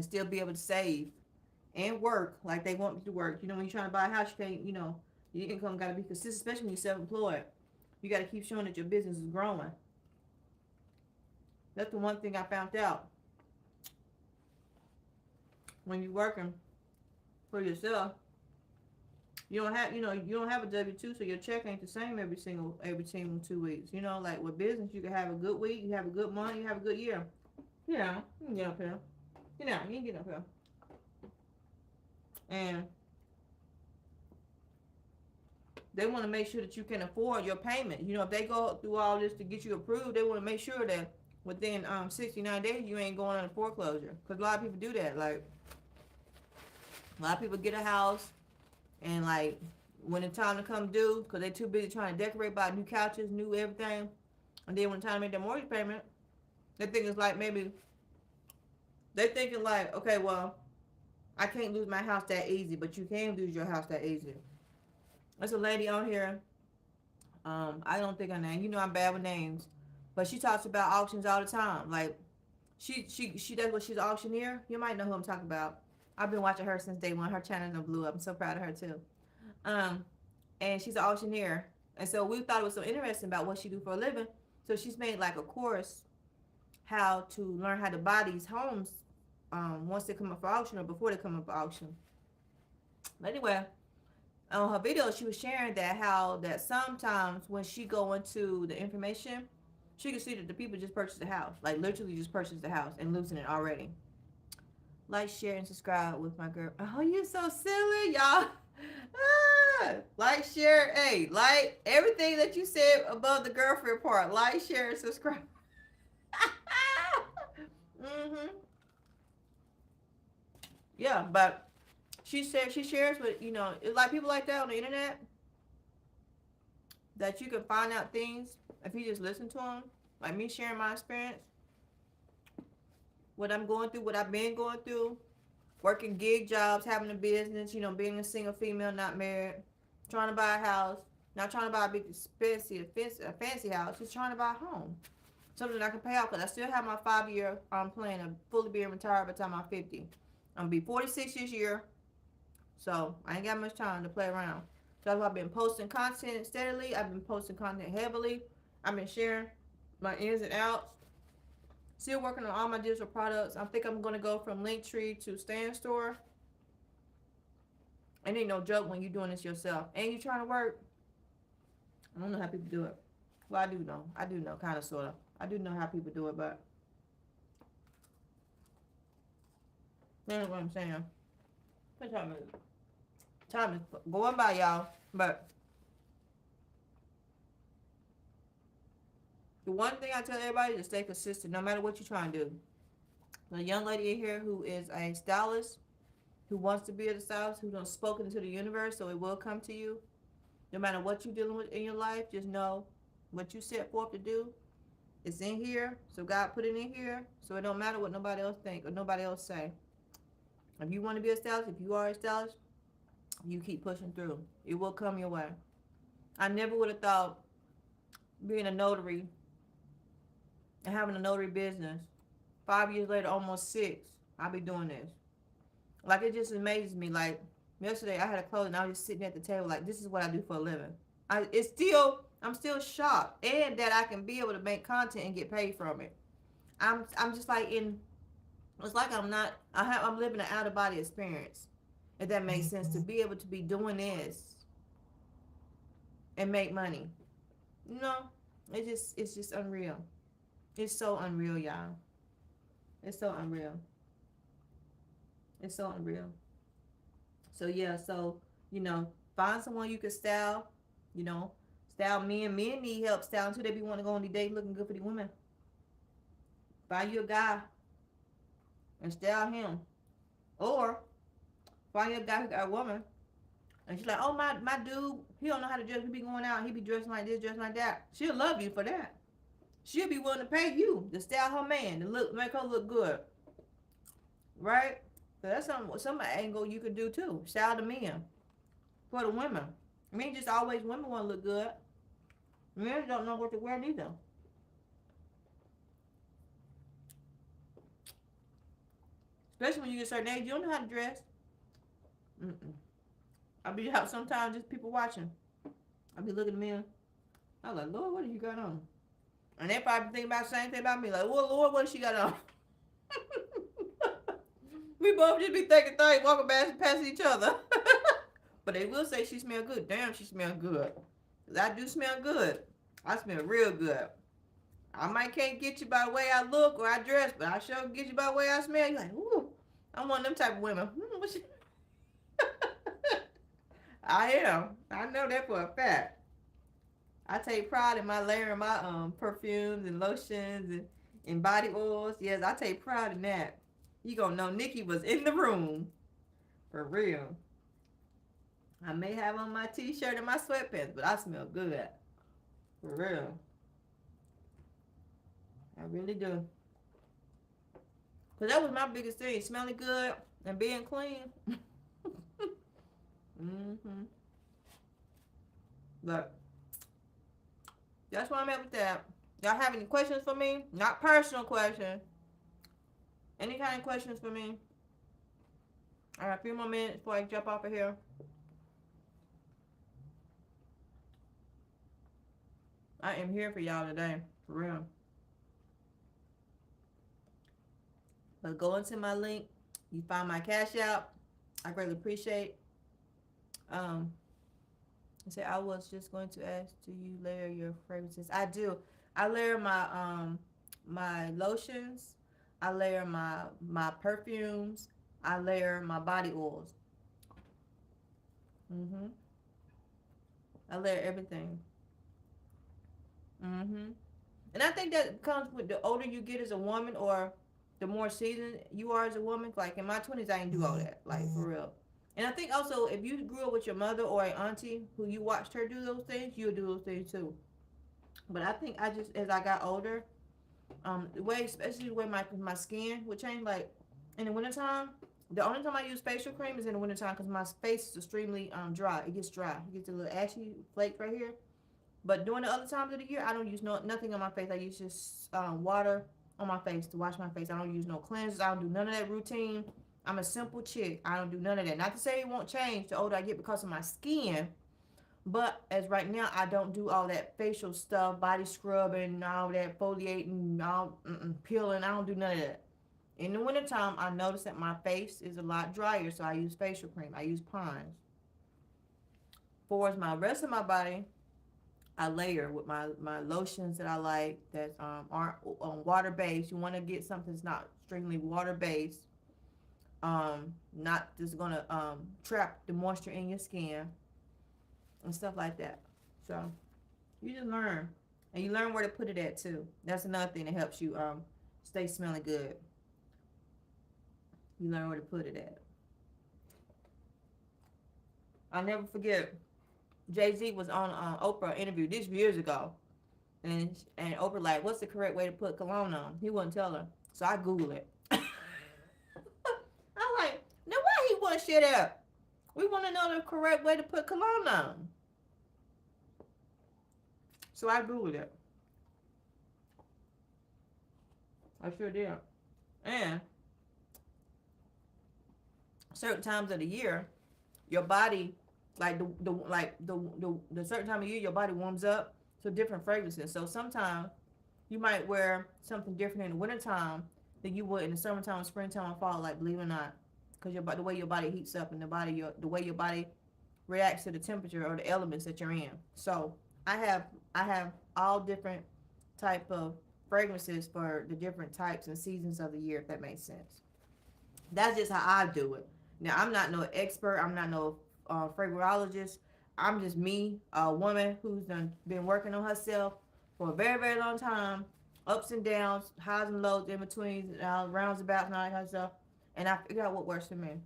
still be able to save and work like they want me to work. You know, when you're trying to buy a house, you can't, you know, your income got to be consistent, especially when you're self-employed. You got to keep showing that your business is growing. That's the one thing I found out. When you're working for yourself, you don't have a W-2, so your check ain't the same every single 2 weeks. You know, like with business, you can have a good week, you have a good month, you have a good year. You know, you can get up here. You know, you can get up here. And they want to make sure that you can afford your payment. You know, if they go through all this to get you approved, they want to make sure that within 69 days you ain't going on foreclosure. Because a lot of people do that. Like, a lot of people get a house, and like when it's time to come due, because they're too busy trying to decorate, buy new couches, new everything, and then when it's time to make their mortgage payment, they think it's like maybe they're thinking like, okay, well, I can't lose my house that easy, but you can lose your house that easy. There's a lady on here. I don't think her name. You know I'm bad with names, but she talks about auctions all the time. Like she does what she's an auctioneer. You might know who I'm talking about. I've been watching her since day one. Her channel done blew up. I'm so proud of her too. And she's an auctioneer. And so we thought it was so interesting about what she do for a living. So she's made like a course how to learn how to buy these homes once they come up for auction or before they come up for auction. But anyway, on her video, she was sharing that sometimes when she go into the information, she can see that the people just purchased the house. Like literally just purchased the house and losing it already. Like, share, and subscribe with my girl. Oh, you so silly, y'all. Like, share, hey, like everything that you said above the girlfriend part. Like, share, and subscribe. Yeah, but she shares with, you know, it's like people like that on the internet that you can find out things if you just listen to them. Like me sharing my experience. What I'm going through, what I've been going through, working gig jobs, having a business, you know, being a single female, not married, trying to buy a house, not trying to buy a big expensive, fancy house, just trying to buy a home. something I can pay off, because I still have my 5-year plan of fully being retired by the time I'm 50. I'm gonna be 46 this year, so I ain't got much time to play around. So that's why I've been posting content steadily. I've been posting content heavily. I've been sharing my ins and outs. Still working on all my digital products. I think I'm gonna go from Linktree to Stand Store. It ain't no joke when you're doing this yourself and you're trying to work. I don't know how people do it. Well, I do know. I do know, kind of, sort of. I do know how people do it, but that's what I'm saying. What time is it? Time is going by, y'all. But the one thing I tell everybody is to stay consistent, no matter what you're trying to do. There's a young lady in here who is a stylist, who wants to be a stylist, who done spoken into the universe, so it will come to you. No matter what you're dealing with in your life, just know what you set forth to do. It's in here, so God put it in here, so it don't matter what nobody else think or nobody else say. If you want to be a stylist, if you are a stylist, you keep pushing through. It will come your way. I never would have thought being a notary and having a notary business, 5 years later, almost 6, I'll be doing this. Like, it just amazes me. Like, yesterday I had a closing, I was just sitting at the table like, this is what I do for a living. I'm still shocked, and that I can be able to make content and get paid from it. I'm just like it's like I'm living an out of body experience, if that makes sense, to be able to be doing this and make money. It's just unreal. It's so unreal, y'all. It's so unreal. It's so unreal. So yeah, find someone you can style, style men. Men need help styling too. They be wanting to go on the date looking good for the women. Find you a guy and style him. Or find you a guy who got a woman and she's like, oh, my dude, he don't know how to dress. He be going out, he be dressing like this, dressing like that. She'll love you for that. She'll be willing to pay you to style her man, to make her look good. Right? So that's some angle you could do too. Style the men for the women. I mean, just always women want to look good. Men don't know what to wear neither. Especially when you get a certain age, you don't know how to dress. I be out sometimes, just people watching. I be looking at men. I was like, Lord, what do you got on? And they probably think about the same thing about me. Like, well, Lord, what does she got on? We both just be thinking things, walking past each other. But they will say she smell good. Damn, she smell good. Because I do smell good. I smell real good. I can't get you by the way I look or I dress, but I sure can get you by the way I smell. You're like, ooh, I'm one of them type of women. I am. I know that for a fact. I take pride in my layering my perfumes and lotions and body oils. Yes, I take pride in that. You gonna know Nikki was in the room. For real. I may have on my t-shirt and my sweatpants, but I smell good. For real. I really do. Because that was my biggest thing. Smelling good and being clean. But that's where I'm at with that. Y'all have any questions for me? Not personal questions. Any kind of questions for me? I got a few more minutes before I jump off of here. I am here for y'all today. For real. But go into my link. You find my cash out. I greatly appreciate. I was just going to ask, do you layer your fragrances? I do. I layer my my lotions. I layer my perfumes. I layer my body oils. I layer everything. And I think that comes with the older you get as a woman, or the more seasoned you are as a woman. Like in my 20s, I didn't do all that. Like, for real. And I think also, if you grew up with your mother or an auntie who you watched her do those things, you'll do those things too. But I think as I got older, especially the way my skin would change. Like in the wintertime, the only time I use facial cream is in the wintertime because my face is extremely dry. It gets dry. It gets a little ashy flakes right here. But during the other times of the year, I don't use nothing on my face. I use just water on my face to wash my face. I don't use no cleansers. I don't do none of that routine. I'm a simple chick. I don't do none of that. Not to say it won't change the older I get because of my skin, but as right now, I don't do all that facial stuff, body scrubbing, all that exfoliating, all peeling. I don't do none of that. In the wintertime, I notice that my face is a lot drier, so I use facial cream. I use Pond's. For my rest of my body, I layer with my lotions that I like that aren't water based. You want to get something that's not strictly water based, not just gonna trap the moisture in your skin and stuff like that. So you just learn, and you learn where to put it at too. That's another thing that helps you stay smelling good. You learn where to put it at. I'll never forget. Jay-Z was on Oprah interview this years ago, and Oprah like, what's the correct way to put cologne on? He wouldn't tell her, so I Googled it. I'm like, now why he wouldn't share that? We want to know the correct way to put cologne on. So I Googled it. I sure did. And certain times of the year, your body, like the certain time of year, your body warms up to different fragrances. So sometimes you might wear something different in the wintertime than you would in the summertime, springtime, and fall. Like, believe it or not, because the way your body heats up and the way your body reacts to the temperature or the elements that you're in. So I have all different type of fragrances for the different types and seasons of the year, if that makes sense. That's just how I do it. Now, I'm not no expert. I'm not no fragrologist. I'm just me, a woman who's been working on herself for a very, very long time. Ups and downs, highs and lows, in between, rounds about, and all that kind of stuff. And I figured out what works for me.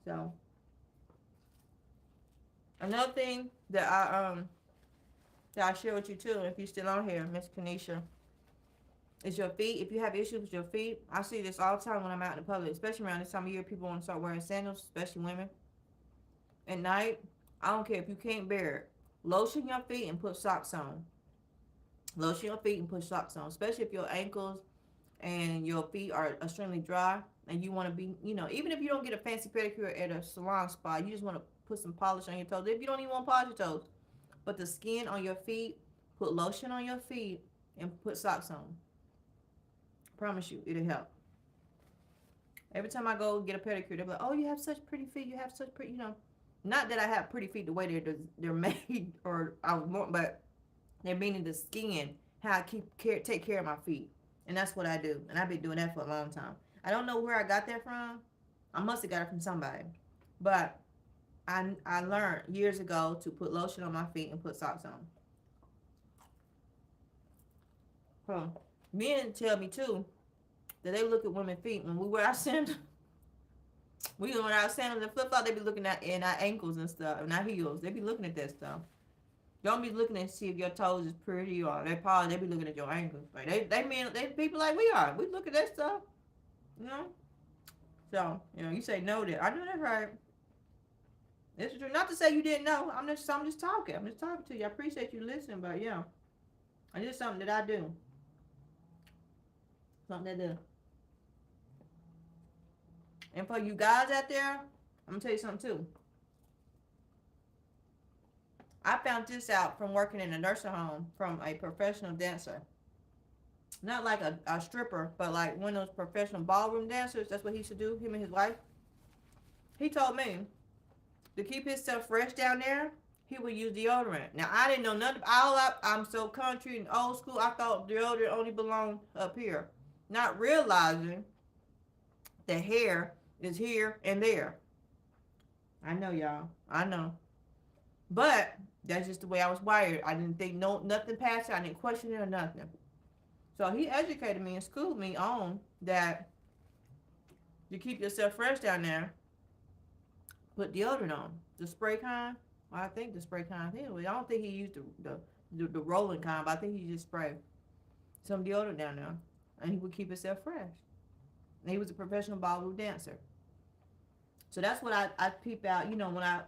So, another thing that I share with you too, if you're still on here, Miss Kanisha, is your feet. If you have issues with your feet, I see this all the time when I'm out in the public, especially around this time of year. People want to start wearing sandals, especially women. At night, I don't care if you can't bear it. Lotion your feet and put socks on. Lotion your feet and put socks on, especially if your ankles and your feet are extremely dry and you want to be, even if you don't get a fancy pedicure at a salon spa, you just want to put some polish on your toes. If you don't even want to polish your toes, but the skin on your feet, put lotion on your feet and put socks on. Promise you, it'll help. Every time I go get a pedicure, they're like, "Oh, you have such pretty feet. You have such pretty, Not that I have pretty feet the way they're made, or I was more, but they're meaning the skin, how I take care of my feet, and that's what I do, and I've been doing that for a long time. I don't know where I got that from. I must have got it from somebody, but I learned years ago to put lotion on my feet and put socks on. Men tell me too that they look at women's feet when we wear our sandals. We wear our sandals and flip-flops. They be looking at in our ankles and stuff, and our heels. They be looking at that stuff. Don't be looking to see if your toes is pretty or they polished. They be looking at your ankles. Like they people like we are. We look at that stuff, So you say no that I know that's right. It's true. Not to say you didn't know. I'm just talking. I'm just talking to you. I appreciate you listening, but it's just something that I do. Something to do. And for you guys out there, I'm gonna tell you something too. I found this out from working in a nursing home from a professional dancer. Not like a stripper, but like one of those professional ballroom dancers. That's what he should do, him and his wife. He told me to keep himself fresh down there, he would use deodorant. Now, I didn't know nothing. I'm so country and old school, I thought deodorant only belonged up here. Not realizing the hair is here and there. I know, y'all. I know. But that's just the way I was wired. I didn't think nothing past it. I didn't question it or nothing. So he educated me and schooled me on that. You keep yourself fresh down there, put deodorant on. The spray kind. Well, I think the spray kind. I don't think he used the rolling kind, but I think he just sprayed some deodorant down there. And he would keep himself fresh. And he was a professional ballroom dancer. So that's what I peep out, when I,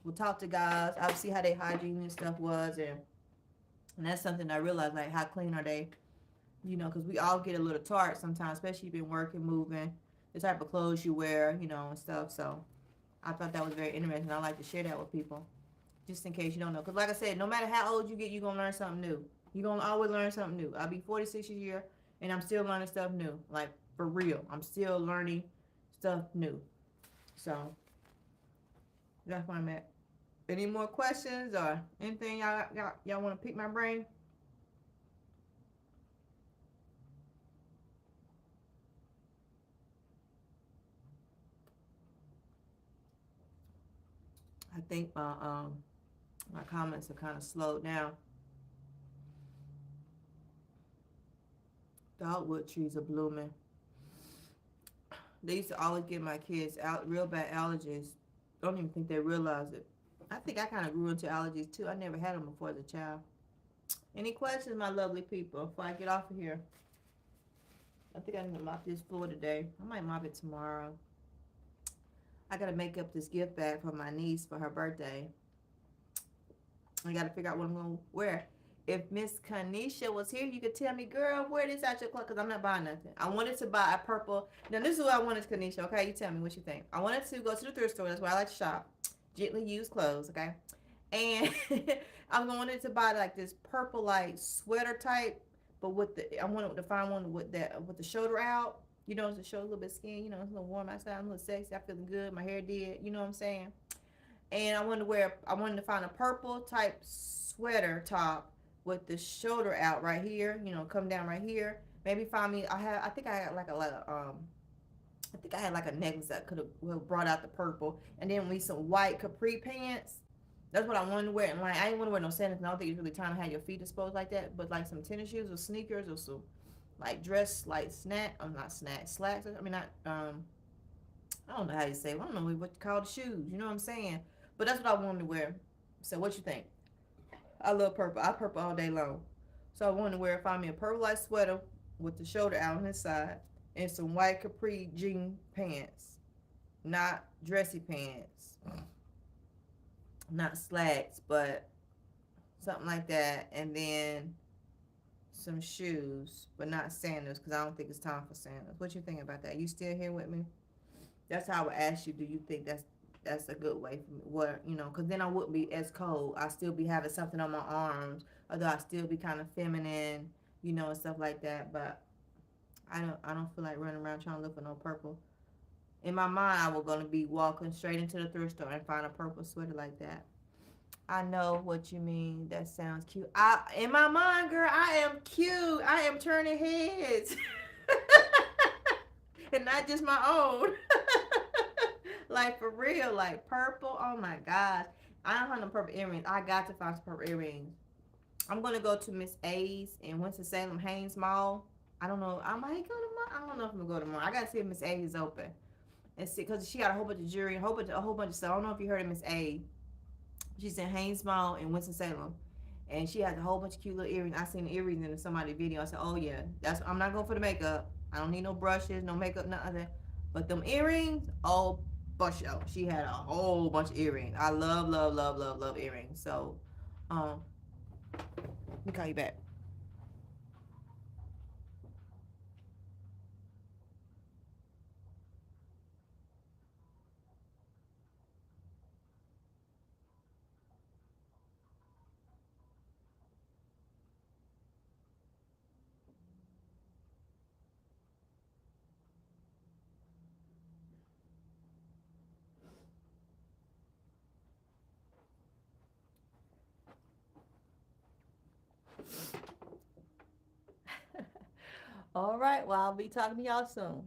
would talk to guys. I would see how their hygiene and stuff was. And And that's something I realized, like, how clean are they? You know, because we all get a little tart sometimes, especially if you've been working, moving, the type of clothes you wear, you know, and stuff. So I thought that was very interesting. I like to share that with people, just in case you don't know. Because like I said, no matter how old you get, you're going to learn something new. You're going to always learn something new. I'll be 46 this year, and I'm still learning stuff new. Like, for real. I'm still learning stuff new. So that's where I'm at. Any more questions or anything y'all want to pick my brain? I think my comments are kind of slowed down. Dogwood trees are blooming. They used to always give my kids out real bad allergies. Don't even think they realize it. I think I kind of grew into allergies too. I never had them before as a child. Any questions, my lovely people, before I get off of here? I think I need to mop this floor today. I might mop it tomorrow. I gotta make up this gift bag for my niece for her birthday. I gotta figure out what I'm gonna wear. If Miss Kanisha was here, you could tell me, girl, wear this out your closet, because I'm not buying nothing. I wanted to buy a purple. Now, this is what I wanted, Kanisha, okay? You tell me what you think. I wanted to go to the thrift store. That's where I like to shop. Gently used clothes, okay? And I wanted to buy, like, this purple, like, sweater type, but I wanted to find one with the shoulder out. You know, to show a little bit of skin. You know, it's a little warm outside. I'm a little sexy. I'm feeling good. My hair did. You know what I'm saying? And I wanted to find a purple type sweater top with the shoulder out right here, you know, come down right here. Maybe find me, I think I had I think I had like a necklace that could have brought out the purple. And then we some white capri pants. That's what I wanted to wear. And like, I didn't want to wear no sandals. I don't think it's really time to have your feet exposed like that. But like some tennis shoes or sneakers or some like dress, like slacks. I mean, not, I don't know how you say it. I don't know what you call the shoes. You know what I'm saying? But that's what I wanted to wear. So what you think? I love purple. I purple all day long. So I wanted to find me a purple light sweater with the shoulder out on his side and some white capri jean pants. Not dressy pants. Not slacks, but something like that. And then some shoes, but not sandals, because I don't think it's time for sandals. What you think about that? You still here with me? That's how I would ask you, do you think that's a good way for me? What, you know, because then I wouldn't be as cold. I still be having something on my arms, although I still be kind of feminine, you know, and stuff like that. But I don't feel like running around trying to look for no purple. In my mind, I was gonna be walking straight into the thrift store and find a purple sweater like that. I know what you mean. That sounds cute. In my mind, girl, I am cute. I am turning heads. And not just my own. Like, for real, like purple. Oh my gosh. I don't have no purple earrings. I got to find some purple earrings. I'm gonna go to Miss A's in Winston-Salem Haynes Mall. I don't know. I might go tomorrow. I don't know if I'm gonna go tomorrow. I gotta see if Miss A is open and see, because she got a whole bunch of jewelry, a whole bunch of stuff. I don't know if you heard of Miss A. She's in Haynes Mall in Winston-Salem, and she has a whole bunch of cute little earrings. I seen the earrings in somebody's video. I said, oh yeah, I'm not going for the makeup. I don't need no brushes, no makeup, nothing. But them earrings, oh, bunch of. She had a whole bunch of earrings. I love, love, love, love, love earrings. So, let me call you back. All right. Well, I'll be talking to y'all soon.